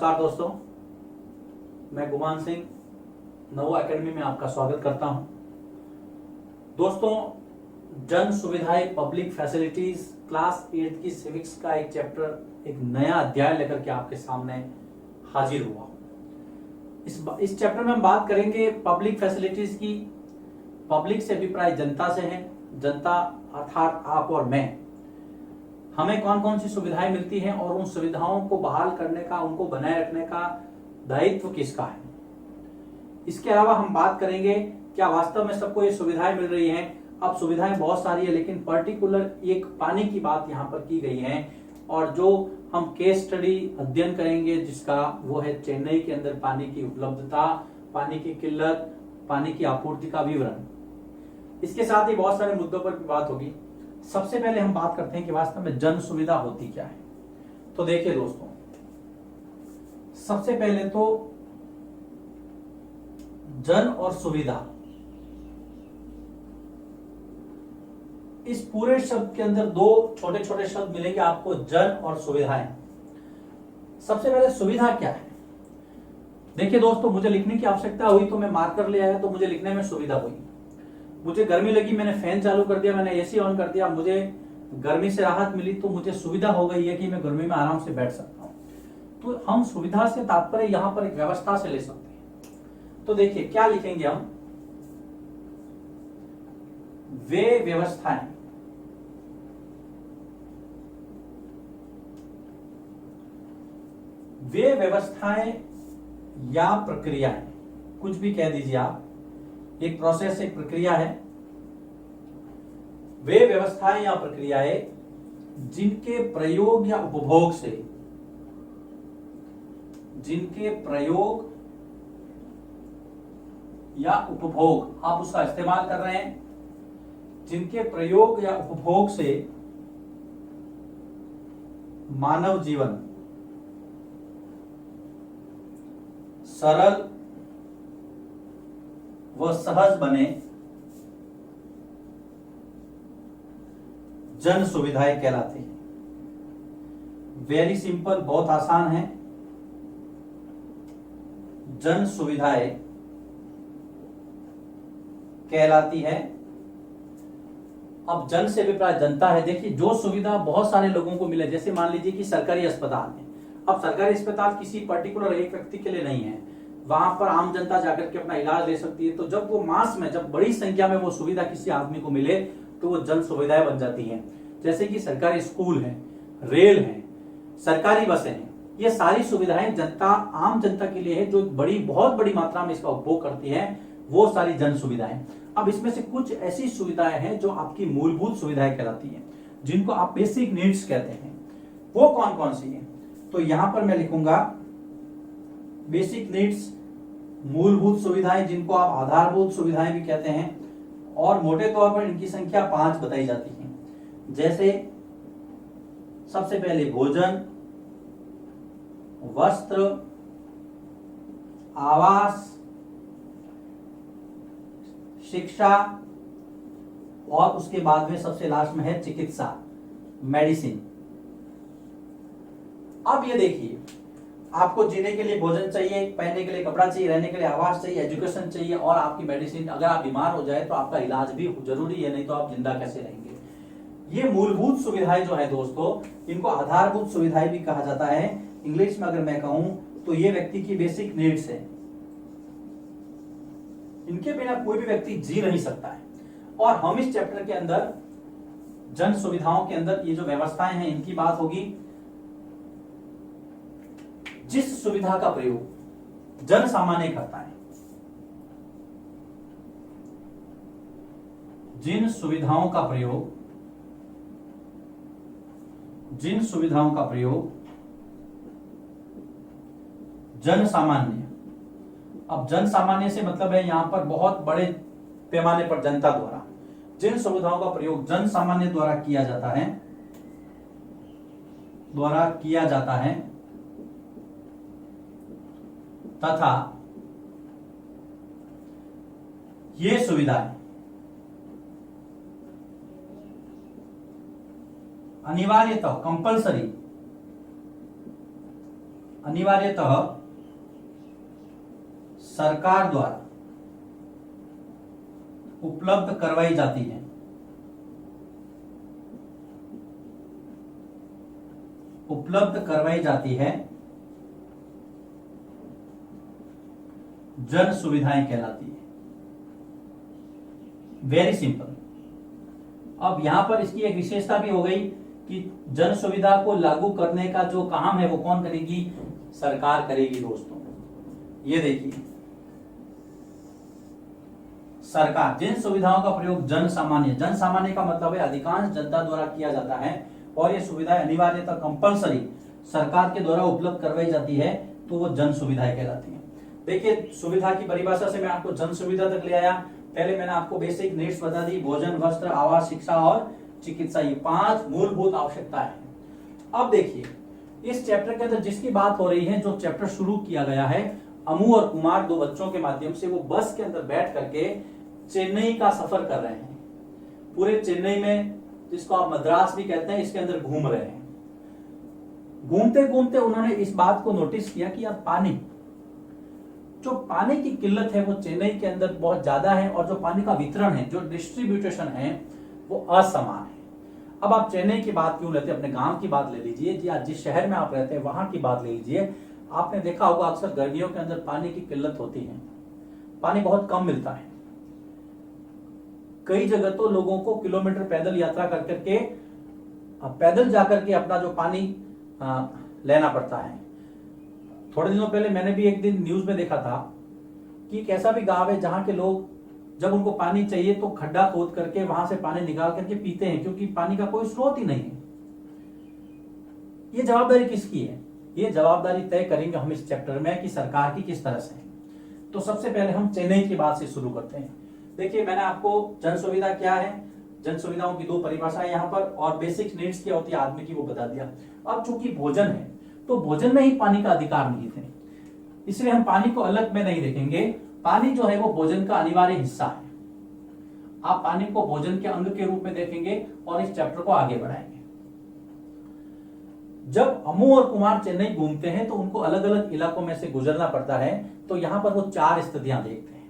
नमस्कार दोस्तों, मैं गुमान सिंह नवो एकेडमी में आपका स्वागत करता हूं। दोस्तों, जन सुविधाएं पब्लिक फैसिलिटीज क्लास 8 की सिविक्स का एक चैप्टर, एक नया अध्याय लेकर के आपके सामने हाजिर हुआ। इस चैप्टर में हम बात करेंगे पब्लिक फैसिलिटीज की। पब्लिक से अभिप्राय जनता से है। जनता अर्थात आप और मैं, हमें कौन कौन सी सुविधाएं मिलती हैं और उन सुविधाओं को बहाल करने का, उनको बनाए रखने का दायित्व किसका है। इसके अलावा हम बात करेंगे क्या वास्तव में सबको ये सुविधाएं मिल रही हैं। अब सुविधाएं बहुत सारी है, लेकिन पर्टिकुलर एक पानी की बात यहाँ पर की गई है और जो हम केस स्टडी अध्ययन करेंगे जिसका, वो है चेन्नई के अंदर पानी की उपलब्धता, पानी की किल्लत, पानी की आपूर्ति का विवरण। इसके साथ ही बहुत सारे मुद्दों पर भी बात होगी। सबसे पहले हम बात करते हैं कि वास्तव में जन सुविधा होती क्या है। तो देखिए दोस्तों, सबसे पहले तो जन और सुविधा, इस पूरे शब्द के अंदर दो छोटे छोटे शब्द मिलेंगे आपको, जन और सुविधाएं। सबसे पहले सुविधा क्या है। देखिए दोस्तों, मुझे लिखने की आवश्यकता हुई तो मैं मार्कर ले आया, तो मुझे लिखने में सुविधा हुई। मुझे गर्मी लगी, मैंने फैन चालू कर दिया, मैंने एसी ऑन कर दिया, मुझे गर्मी से राहत मिली, तो मुझे सुविधा हो गई है कि मैं गर्मी में आराम से बैठ सकता हूं। तो हम सुविधा से तात्पर्य यहां पर एक व्यवस्था से ले सकते हैं। तो देखिए क्या लिखेंगे हम, वे व्यवस्थाएं वे व्यवस्थाएं या प्रक्रियाएं, कुछ भी कह दीजिए आप, एक प्रोसेस, एक प्रक्रिया है। वे व्यवस्थाएं या प्रक्रियाएं जिनके प्रयोग या उपभोग से, जिनके प्रयोग या उपभोग, आप उसका इस्तेमाल कर रहे हैं, जिनके प्रयोग या उपभोग से मानव जीवन सरल व सहज बने, जन सुविधाएं कहलाती है। वेरी सिंपल, बहुत आसान है। जन सुविधाएं कहलाती है। अब जन से अभिप्राय जनता है। देखिए, जो सुविधा बहुत सारे लोगों को मिले, जैसे मान लीजिए कि सरकारी अस्पताल है। अब सरकारी अस्पताल किसी पर्टिकुलर एक व्यक्ति के लिए नहीं है, वहां पर आम जनता जाकर के अपना इलाज ले सकती है। तो जब वो मास में, जब बड़ी संख्या में वो सुविधा किसी आदमी को मिले, तो वो जन सुविधाएं बन जाती हैं। जैसे कि सरकारी स्कूल है, रेल है, सरकारी बसें हैं, ये सारी सुविधाएं जनता, आम जनता के लिए है, जो बहुत बड़ी मात्रा में इसका उपभोग करती है, वो सारी जन सुविधाएं। अब इसमें से कुछ ऐसी सुविधाएं हैं जो आपकी मूलभूत सुविधाएं कहलाती हैं, जिनको आप बेसिक नीड्स कहते हैं। वो कौन कौन सी हैं, तो यहां पर मैं लिखूंगा बेसिक नीड्स, मूलभूत सुविधाएं, जिनको आप आधारभूत सुविधाएं भी कहते हैं, और मोटे तौर पर इनकी संख्या 5 बताई जाती है। जैसे सबसे पहले भोजन, वस्त्र, आवास, शिक्षा, और उसके बाद में सबसे लास्ट में है चिकित्सा, मेडिसिन। अब ये देखिए, आपको जीने के लिए भोजन चाहिए, पहनने के लिए कपड़ा चाहिए, रहने के लिए आवास चाहिए, एजुकेशन चाहिए, और आपकी मेडिसिन। अगर आप बीमार हो जाए तो आपका इलाज भी जरूरी है, नहीं तो आप जिंदा कैसे रहेंगे। ये मूलभूत सुविधाएं जो है दोस्तों, इनको आधारभूत सुविधाएं भी कहा जाता है। इंग्लिश में अगर मैं कहूं तो ये व्यक्ति की बेसिक नीड्स है। इनके बिना कोई भी व्यक्ति जी नहीं सकता है। और हम इस चैप्टर के अंदर जन सुविधाओं के अंदर ये जो व्यवस्थाएं हैं, इनकी बात होगी। जिस सुविधा का प्रयोग जन सामान्य करता है, जिन सुविधाओं का प्रयोग जन सामान्य। अब जन सामान्य से मतलब है यहां पर बहुत बड़े पैमाने पर जनता द्वारा जिन सुविधाओं का प्रयोग जन सामान्य द्वारा किया जाता है तथा ये सुविधाएं अनिवार्यतः कंपलसरी अनिवार्यतः सरकार द्वारा उपलब्ध करवाई जाती है। उपलब्ध करवाई जाती है जन सुविधाएं कहलाती है। Very simple. अब यहां पर इसकी एक विशेषता भी हो गई कि जन सुविधा को लागू करने का जो काम है वो कौन करेगी? सरकार करेगी। दोस्तों ये देखिए, सरकार जिन सुविधाओं का प्रयोग जन सामान्य का मतलब है अधिकांश जनता द्वारा किया जाता है और ये सुविधाएं अनिवार्यतः कंपलसरी सरकार के द्वारा उपलब्ध करवाई जाती है, तो वो जन सुविधाएं कहलाती हैं। देखिए, सुविधा की परिभाषा से मैं आपको जन सुविधा तक ले आया। पहले मैंने आपको बेसिक नीड्स बता दी, भोजन, वस्त्र, आवास, शिक्षा और चिकित्सा, ये 5 मूलभूत आवश्यकताएं हैं। अब देखिए, इस चैप्टर के अंदर जिसकी बात हो रही है, जो चैप्टर शुरू किया गया है, अमू और कुमार 2 बच्चों के माध्यम से वो बस के अंदर बैठ करके चेन्नई का सफर कर रहे हैं। पूरे चेन्नई में, जिसको आप मद्रास भी कहते हैं, इसके अंदर घूम रहे हैं। घूमते घूमते उन्होंने इस बात को नोटिस किया कि यार जो पानी की किल्लत है वो चेन्नई के अंदर बहुत ज्यादा है और जो पानी का वितरण है, जो डिस्ट्रीब्यूटेशन है, वो असमान है। अब आप चेन्नई की बात क्यों लेते हैं, अपने गांव की बात ले लीजिए या जिस शहर में आप रहते हैं वहां की बात ले लीजिए। आपने देखा होगा अक्सर गर्मियों के अंदर पानी की किल्लत होती है, पानी बहुत कम मिलता है। कई जगह तो लोगों को किलोमीटर पैदल यात्रा कर करके, पैदल जाकर के अपना जो पानी लेना पड़ता है। थोड़े दिनों पहले मैंने भी एक दिन न्यूज में देखा था कि एक ऐसा भी गांव है जहां के लोग जब उनको पानी चाहिए तो खड्डा खोद करके वहां से पानी निकाल करके पीते हैं, क्योंकि पानी का कोई स्रोत ही नहीं है। ये जवाबदारी किसकी है? ये जवाबदारी तय करेंगे हम इस चैप्टर में कि सरकार की किस तरह से है। तो सबसे पहले हम चेन्नई की बात से शुरू करते हैं। देखिए, मैंने आपको जन सुविधा क्या है, जन सुविधाओं की 2 परिभाषाएं यहाँ पर, और बेसिक नीड्स क्या होती है आदमी की, वो बता दिया। अब चूंकि भोजन है तो भोजन में ही पानी का अधिकार नहीं थे, इसलिए हम पानी को अलग में नहीं देखेंगे। पानी जो है वो भोजन का अनिवार्य हिस्सा है। आप पानी को भोजन के अंग के रूप में देखेंगे और इस चैप्टर को आगे बढ़ाएंगे। जब अमू और कुमार चेन्नई घूमते हैं तो उनको अलग अलग इलाकों में से गुजरना पड़ता है, तो यहां पर वो 4 स्थितियां देखते हैं।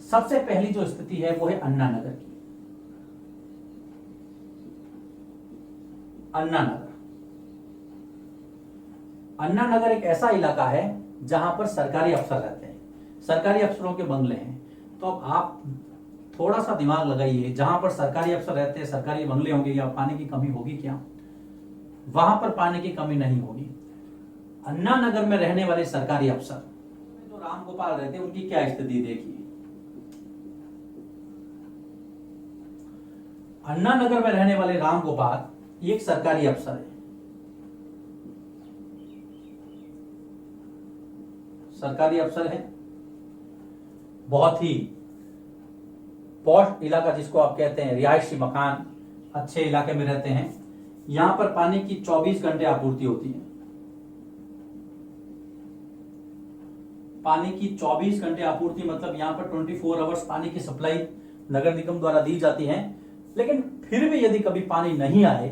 सबसे पहली जो स्थिति है वो है अन्ना नगर की। अन्ना नगर एक ऐसा इलाका है जहां पर सरकारी अफसर रहते हैं, सरकारी अफसरों के बंगले हैं। तो अब आप थोड़ा सा दिमाग लगाइए, जहां पर सरकारी अफसर रहते हैं, सरकारी बंगले होंगे, या पानी की कमी होगी क्या? वहां पर पानी की कमी नहीं होगी। अन्ना नगर में रहने वाले सरकारी अफसर, जो राम गोपाल रहते हैं, उनकी क्या स्थिति देखिए। अन्ना नगर में रहने वाले राम गोपाल एक सरकारी अफसर है, सरकारी अफसर है। बहुत ही पॉश इलाका जिसको आप कहते हैं, रिहायशी मकान, अच्छे इलाके में रहते हैं। यहां पर पानी की 24 घंटे आपूर्ति होती है। पानी की 24 घंटे आपूर्ति मतलब यहां पर 24 आवर्स पानी की सप्लाई नगर निगम द्वारा दी जाती है। लेकिन फिर भी यदि कभी पानी नहीं आए,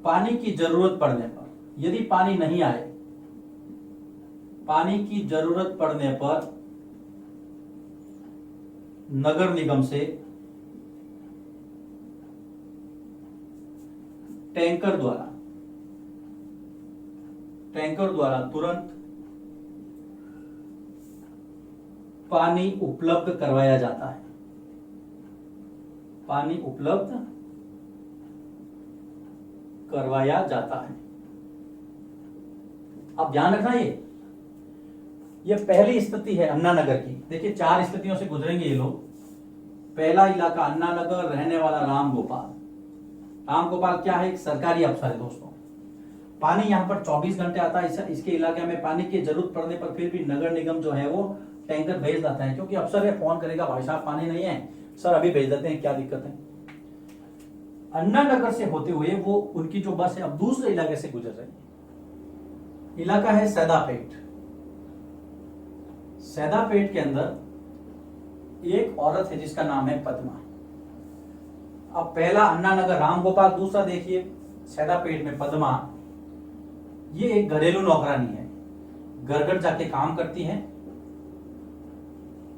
पानी की जरूरत पड़ने पर, यदि पानी नहीं आए, पानी की जरूरत पड़ने पर नगर निगम से टैंकर द्वारा तुरंत पानी उपलब्ध करवाया जाता है। पानी उपलब्ध करवाया जाता है। अब ध्यान रखना, ये पहली स्थिति है अन्ना नगर की। देखिए 4 स्थितियों से गुजरेंगे ये लोग। पहला इलाका अन्ना नगर, रहने वाला राम गोपाल। राम गोपाल क्या है? एक सरकारी अफसर है दोस्तों। पानी यहाँ पर 24 घंटे आता है। इसके इलाके में पानी की जरूरत पड़ने पर फिर भी नगर निगम जो है वो टैंकर भेज देता है, क्योंकि अफसर है, फोन करेगा, भाई साहब पानी नहीं है, सर अभी भेज देते हैं, क्या दिक्कत है। अन्ना नगर से होते हुए वो उनकी जो बस है अब दूसरे इलाके से गुजर रही है। इलाका है सैदापेट। सैदापेट के अंदर एक औरत है जिसका नाम है पद्मा। अब पहला अन्ना नगर राम गोपाल, दूसरा देखिए सैदापेट में पद्मा। ये एक घरेलू नौकरानी है, घर घर जाके काम करती है।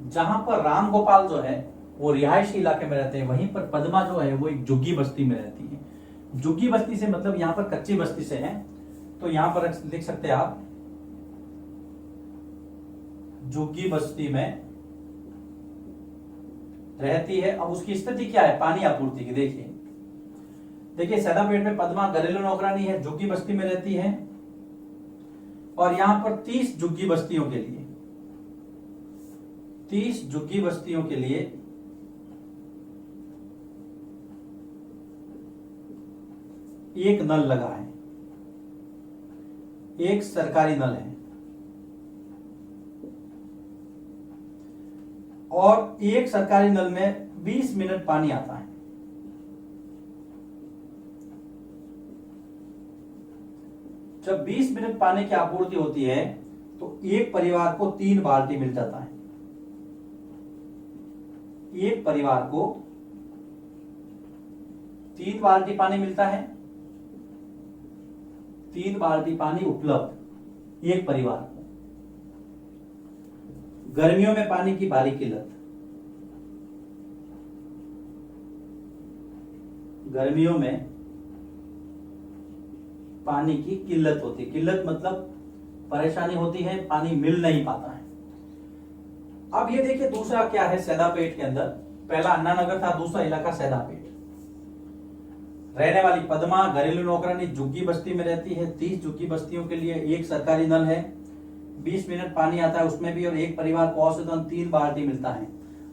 जहां पर राम गोपाल जो है वो रिहायशी इलाके में रहते हैं, वहीं पर पद्मा जो है वो एक झुग्गी बस्ती में रहती है। झुग्गी बस्ती से मतलब यहाँ पर कच्ची बस्ती से है, तो यहां पर लिख सकते हैं आप झुग्गी बस्ती में रहती है। अब उसकी स्थिति क्या है पानी आपूर्ति की, देखिए सैदापेट में पद्मा घरेलू नौकरानी है, झुग्गी बस्ती में रहती है, और यहां पर 30 झुग्गी बस्तियों के लिए 30 झुग्गी बस्तियों के लिए एक नल लगा है, एक सरकारी नल है, और एक सरकारी नल में 20 मिनट पानी आता है। जब 20 मिनट पानी की आपूर्ति होती है तो एक परिवार को 3 बाल्टी मिल जाता है। एक परिवार को 3 बाल्टी पानी मिलता है, 3 बाल्टी पानी उपलब्ध एक परिवार को। गर्मियों में पानी की भारी किल्लत, गर्मियों में पानी की किल्लत होती है, किल्लत मतलब परेशानी होती है, पानी मिल नहीं पाता है। अब ये देखिए दूसरा क्या है सैदापेट के अंदर, पहला अन्ना नगर था, दूसरा इलाका सैदापेट। रहने वाली पद्मा घरेलू नौकरानी झुग्गी बस्ती में रहती है, 30 झुग्गी बस्तियों के लिए एक सरकारी नल है, 20 मिनट पानी आता है उसमें भी, और एक परिवार को औसतन 3 बाल्टी मिलता है।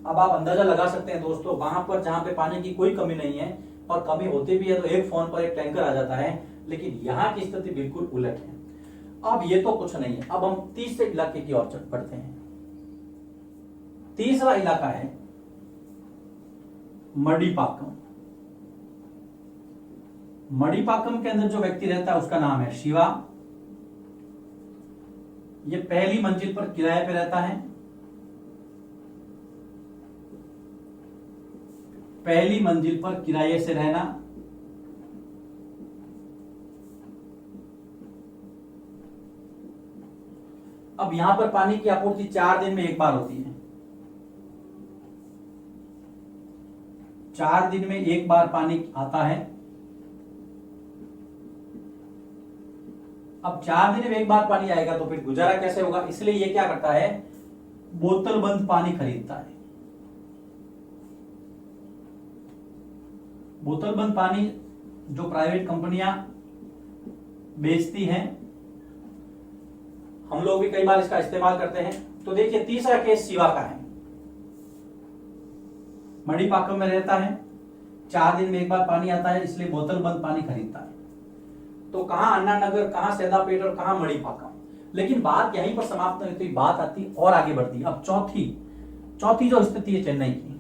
अब आप अंदाजा लगा सकते हैं दोस्तों, वहां पर जहां पे पानी की कोई कमी नहीं है और कमी होती भी है तो एक फोन पर एक टैंकर आ जाता है, लेकिन यहाँ की स्थिति बिल्कुल उलट है। अब ये तो कुछ नहीं है, अब हम तीसरे इलाके की ओर बढ़ते हैं। तीसरा इलाका है मडीपाकम। मडीपाकम के अंदर जो व्यक्ति रहता है उसका नाम है शिवा। ये पहली मंजिल पर किराए पे रहता है, पहली मंजिल पर किराए से रहना। अब यहां पर पानी की आपूर्ति 4 दिन में एक बार होती है, 4 दिन में एक बार पानी आता है। अब 4 दिन में एक बार पानी आएगा तो फिर गुजारा कैसे होगा, इसलिए ये क्या करता है बोतल बंद पानी खरीदता है। बोतल बंद पानी जो प्राइवेट कंपनियां बेचती हैं, हम लोग भी कई बार इसका इस्तेमाल करते हैं। तो देखिए तीसरा केस शिवा का है, मणिपाकम में रहता है, 4 दिन में एक बार पानी आता है, इसलिए बोतल बंद पानी खरीदता है। तो कहां अन्ना नगर, कहां सैदापेट और कहां मणिपाकम। लेकिन बात यहीं पर समाप्त नहीं होती, बात आती और आगे बढ़ती। अब चौथी जो स्थिति है चेन्नई की,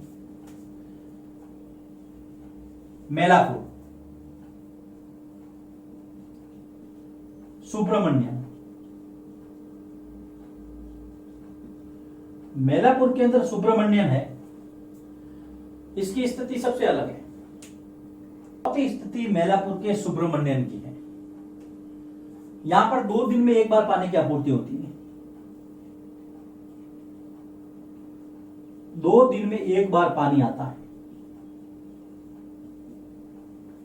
मेलापुर, सुब्रमण्यम। मेलापुर के अंदर सुब्रमण्यम है, इसकी स्थिति सबसे अलग है। चौथी स्थिति मेलापुर के सुब्रमण्यम की है। यहां पर 2 दिन में एक बार पानी की आपूर्ति होती है, 2 दिन में एक बार पानी आता है।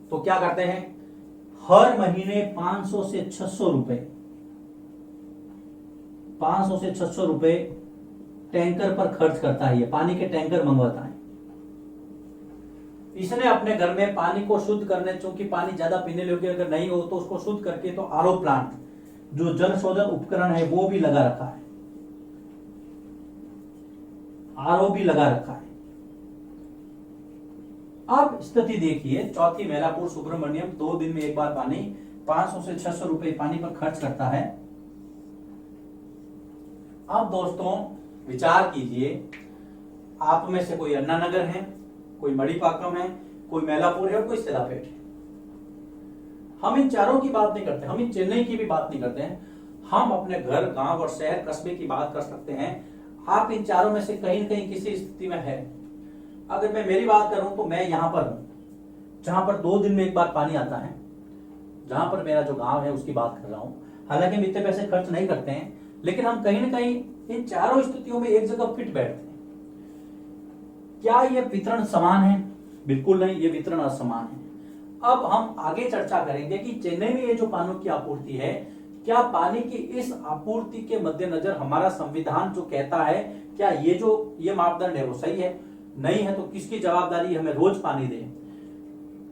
तो क्या करते हैं, हर महीने 500 से 600 रुपए, 500 से 600 रुपए टैंकर पर खर्च करता है, ये पानी के टैंकर मंगवाता है। इसने अपने घर में पानी को शुद्ध करने, चूंकि पानी ज्यादा पीने योग्य अगर नहीं हो तो उसको शुद्ध करके तो आरओ प्लांट, जो जल शोधन उपकरण है वो भी लगा रखा है, आरओ भी लगा रखा है। अब स्थिति देखिए, चौथी मेलापुर सुब्रमण्यम 2 दिन में एक बार पानी, 500 से 600 रुपए पानी पर खर्च करता है। अब दोस्तों विचार कीजिए, आप में से कोई अन्ना नगर है, कोई मणिपाकम है, कोई मेलापुर है और कोई सैदापेट है। हम इन चारों की बात नहीं करते, हम इन चेन्नई की भी बात नहीं करते हैं, हम अपने घर, गांव और शहर, कस्बे की बात कर सकते हैं। आप इन चारों में से कहीं न कहीं किसी स्थिति में है। अगर मैं मेरी बात करूं तो मैं यहां पर हूं, जहां पर 2 दिन में एक बार पानी आता है, जहां पर मेरा जो गांव है उसकी बात कर रहा हूं। हालांकि हम इतने पैसे खर्च नहीं करते हैं, लेकिन हम कहीं ना कहीं इन चारों स्थितियों में एक जगह फिट बैठते हैं। क्या ये वितरण समान है? बिल्कुल नहीं, ये वितरण असमान है। अब हम आगे चर्चा करेंगे कि चेन्नई में ये जो पानी की आपूर्ति है, क्या पानी की इस आपूर्ति के मद्देनजर हमारा संविधान जो कहता है, क्या ये मापदंड है वो सही है? नहीं है तो किसकी जवाबदारी हमें रोज पानी दे?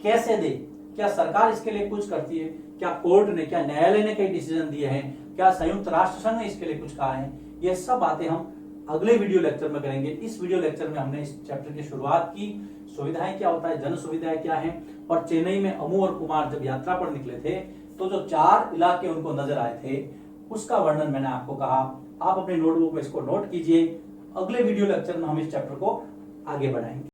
कैसे दे? क्या सरकार इसके लिए कुछ करती है? क्या कोर्ट ने, क्या न्यायालय ने कई डिसीजन दिए हैं? क्या संयुक्त राष्ट्र संघ ने इसके लिए कुछ कहा है? ये सब बातें हम अगले वीडियो लेक्चर में करेंगे। इस वीडियो लेक्चर में हमने इस चैप्टर की शुरुआत की, सुविधाएं क्या होता है, जन सुविधाएं क्या है, और चेन्नई में अमू और कुमार जब यात्रा पर निकले थे तो जो 4 इलाके उनको नजर आए थे उसका वर्णन मैंने आपको कहा। आप अपने नोटबुक में इसको नोट कीजिए। अगले वीडियो लेक्चर में हम इस चैप्टर को आगे बढ़ाएंगे।